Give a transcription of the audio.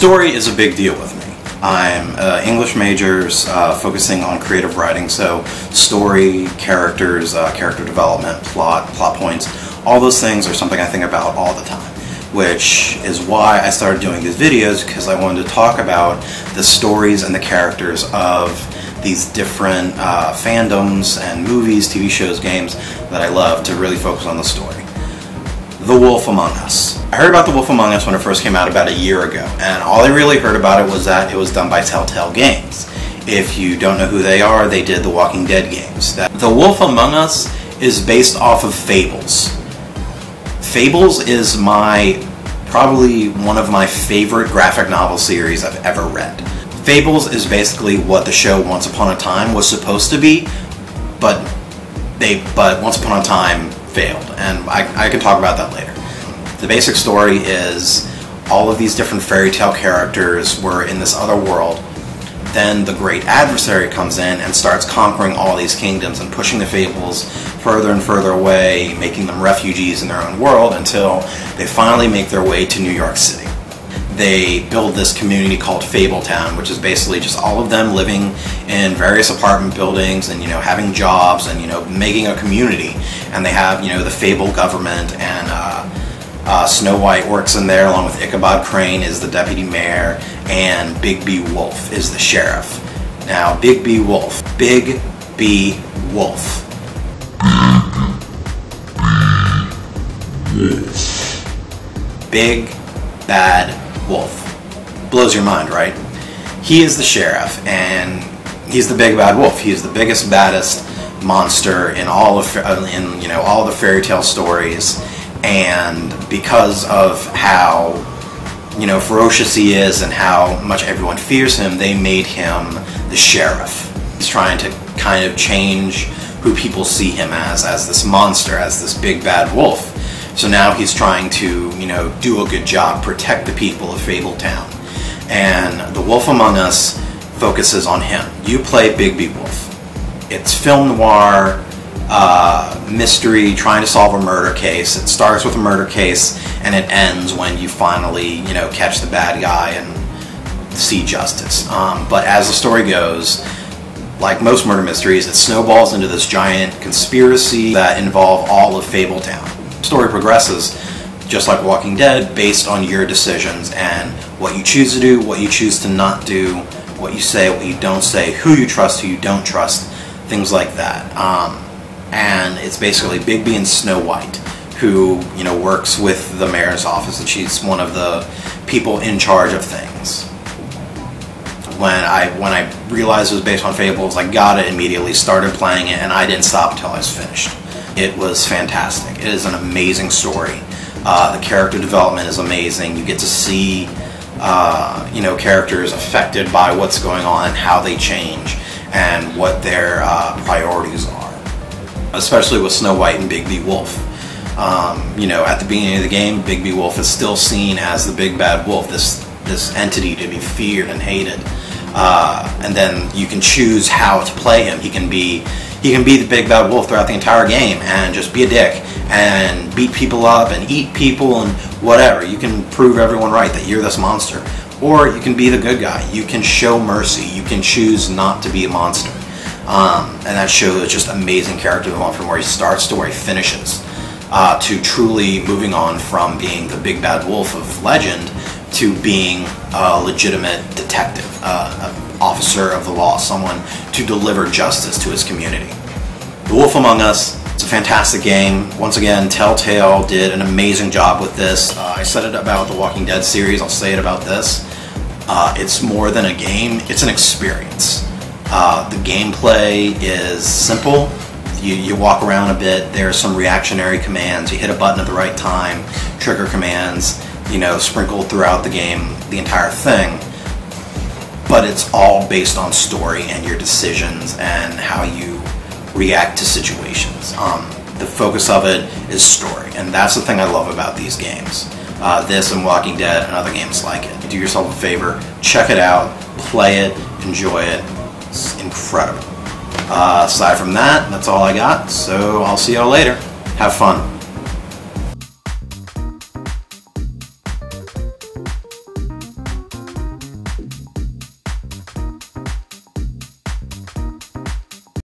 Story is a big deal with me. I'm English majors focusing on creative writing, so story, characters, character development, plot points, all those things are something I think about all the time, which is why I started doing these videos, because I wanted to talk about the stories and the characters of these different fandoms and movies, TV shows, games that I love, to really focus on the story. The Wolf Among Us. I heard about The Wolf Among Us when it first came out about a year ago, and all I really heard about it was that it was done by Telltale Games. If you don't know who they are, they did the Walking Dead games. The Wolf Among Us is based off of Fables. Fables is probably one of my favorite graphic novel series I've ever read. Fables is basically what the show Once Upon a Time was supposed to be, but Once Upon a Time failed, and I can talk about that later. The basic story is all of these different fairy tale characters were in this other world. Then the great adversary comes in and starts conquering all these kingdoms and pushing the Fables further and further away, making them refugees in their own world until they finally make their way to New York City. They build this community called Fabletown, which is basically just all of them living in various apartment buildings and, having jobs and, making a community. And they have, the Fable government, and Snow White works in there, along with Ichabod Crane is the deputy mayor, and Bigby Wolf is the sheriff. Now, Bigby Wolf. Big Bad Wolf. Blows your mind, right? He is the sheriff, and he's the big bad wolf. He is the biggest, baddest monster in all of all the fairy tale stories. And because of how ferocious he is and how much everyone fears him, they made him the sheriff. He's trying to kind of change who people see him as this monster, as this big bad wolf. So now he's trying to, do a good job, protect the people of Fabletown. And The Wolf Among Us focuses on him. You play Bigby Wolf. It's film noir, mystery, trying to solve a murder case. It starts with a murder case, and it ends when you finally, catch the bad guy and see justice. But as the story goes, like most murder mysteries, it snowballs into this giant conspiracy that involves all of Fabletown. The story progresses just like Walking Dead, based on your decisions and what you choose to do, what you choose to not do, what you say, what you don't say, who you trust, who you don't trust, things like that. And it's basically Bigby and Snow White, who works with the mayor's office, and she's one of the people in charge of things. When I realized it was based on Fables, I got it immediately, started playing it, and I didn't stop until I was finished. It was fantastic. It is an amazing story. The character development is amazing. You get to see, characters affected by what's going on and how they change and what their priorities are. Especially with Snow White and Bigby Wolf. At the beginning of the game, Bigby Wolf is still seen as the big bad wolf, this entity to be feared and hated. And then you can choose how to play him. He can be the big bad wolf throughout the entire game and just be a dick and beat people up and eat people and whatever. You can prove everyone right that you're this monster. Or you can be the good guy. You can show mercy. You can choose not to be a monster. And that shows just amazing character development from where he starts to where he finishes. To truly moving on from being the big bad wolf of legend to being a legitimate detective, an officer of the law, someone to deliver justice to his community. The Wolf Among Us, it's a fantastic game. Once again, Telltale did an amazing job with this. I said it about the Walking Dead series, I'll say it about this. It's more than a game, it's an experience. The gameplay is simple. You walk around a bit, there's some reactionary commands, you hit a button at the right time, trigger commands, sprinkled throughout the game, the entire thing. But it's all based on story and your decisions and how you react to situations. The focus of it is story, and that's the thing I love about these games. This and Walking Dead and other games like it. Do yourself a favor, check it out, play it, enjoy it. It's incredible. Aside from that, that's all I got, so I'll see y'all later. Have fun.